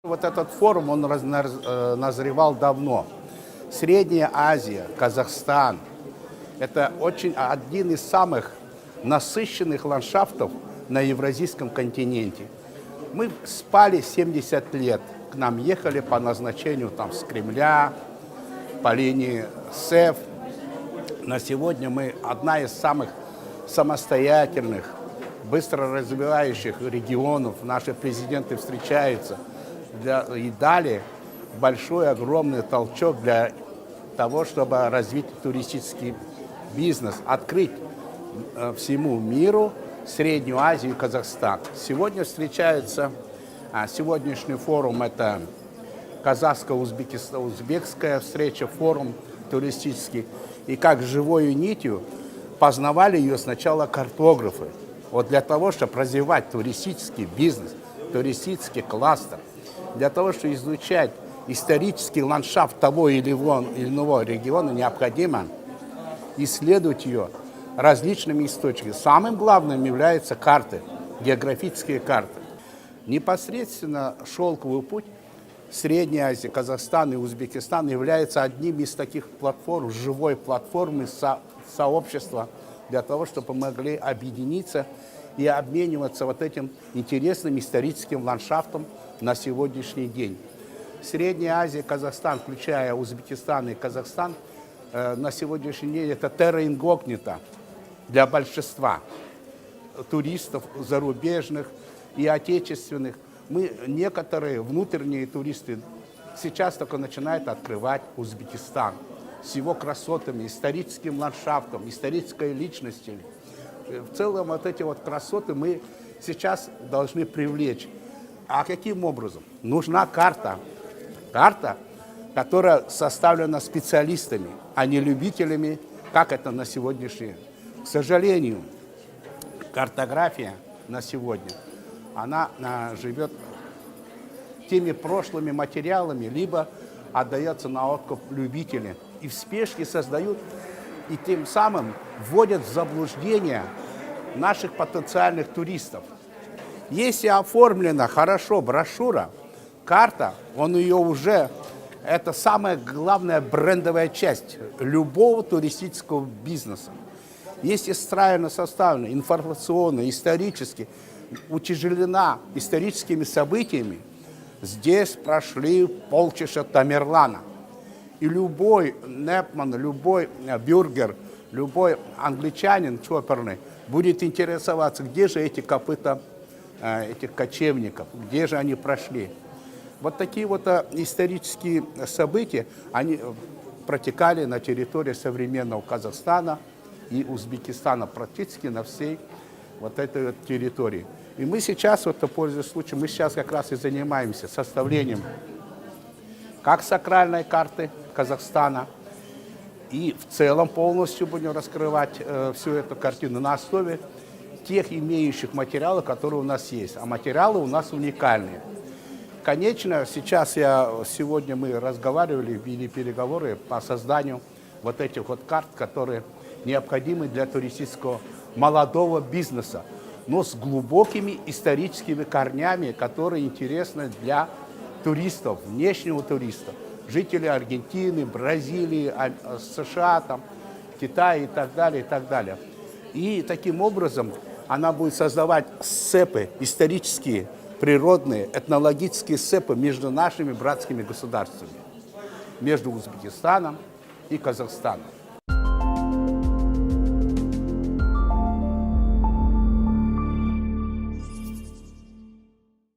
Вот этот форум, он назревал давно. Средняя Азия, Казахстан – это один из самых насыщенных ландшафтов на Евразийском континенте. Мы спали 70 лет, к нам ехали по назначению с Кремля, по линии СЭФ. На сегодня мы одна из самых самостоятельных, быстро развивающих регионов. Наши президенты встречаются и дали большой, огромный толчок для того, чтобы развить туристический бизнес, открыть всему миру Среднюю Азию и Казахстан. Сегодня встречаются, сегодняшний форум – это казахско-узбекская встреча, форум туристический. И как живой нитью познавали ее сначала картографы. Вот для того, чтобы развивать туристический бизнес, туристический кластер, для того, чтобы изучать исторический ландшафт того или иного региона, необходимо исследовать ее различными источниками. Самым главным являются карты, географические карты. Непосредственно шелковый путь Средней Азии, Казахстан и Узбекистан является одним из таких платформ, живой платформы сообщества, для того, чтобы могли объединиться и обмениваться вот этим интересным историческим ландшафтом на сегодняшний день. Средняя Азия, Казахстан, включая Узбекистан и Казахстан, на сегодняшний день это терра инкогнита для большинства туристов зарубежных и отечественных. Некоторые внутренние туристы сейчас только начинают открывать Узбекистан с его красотами, историческим ландшафтом, исторической личностью. В целом вот эти вот красоты мы сейчас должны привлечь. А каким образом? Нужна карта. Карта, которая составлена специалистами, а не любителями, как это на сегодняшний день. К сожалению, картография на сегодня, она живет теми прошлыми материалами, либо отдается на откуп любителям. И в спешке создают, и тем самым вводят в заблуждение наших потенциальных туристов. Если оформлена хорошо брошюра, карта, это самая главная брендовая часть любого туристического бизнеса. Если правильно составлена, информационно, исторически, утяжелена историческими событиями, здесь прошли полчища Тамерлана. И любой непман, любой бюргер, любой англичанин чоперный будет интересоваться, где же эти копыта этих кочевников, где же они прошли. Вот такие вот исторические события, они протекали на территории современного Казахстана и Узбекистана, практически на всей вот этой вот территории. И мы сейчас, пользуясь случаем, мы сейчас как раз и занимаемся составлением как сакральной карты Казахстана, и в целом полностью будем раскрывать всю эту картину на основе тех имеющих материалов, которые у нас есть. А материалы у нас уникальные. Конечно, сегодня мы разговаривали, вели переговоры по созданию вот этих вот карт, которые необходимы для туристического молодого бизнеса, но с глубокими историческими корнями, которые интересны для туристов, внешнего туриста, жителей Аргентины, Бразилии, США, Китая и так далее, и так далее. И таким образом она будет создавать сцепы исторические, природные, этнологические сцепы между нашими братскими государствами, между Узбекистаном и Казахстаном.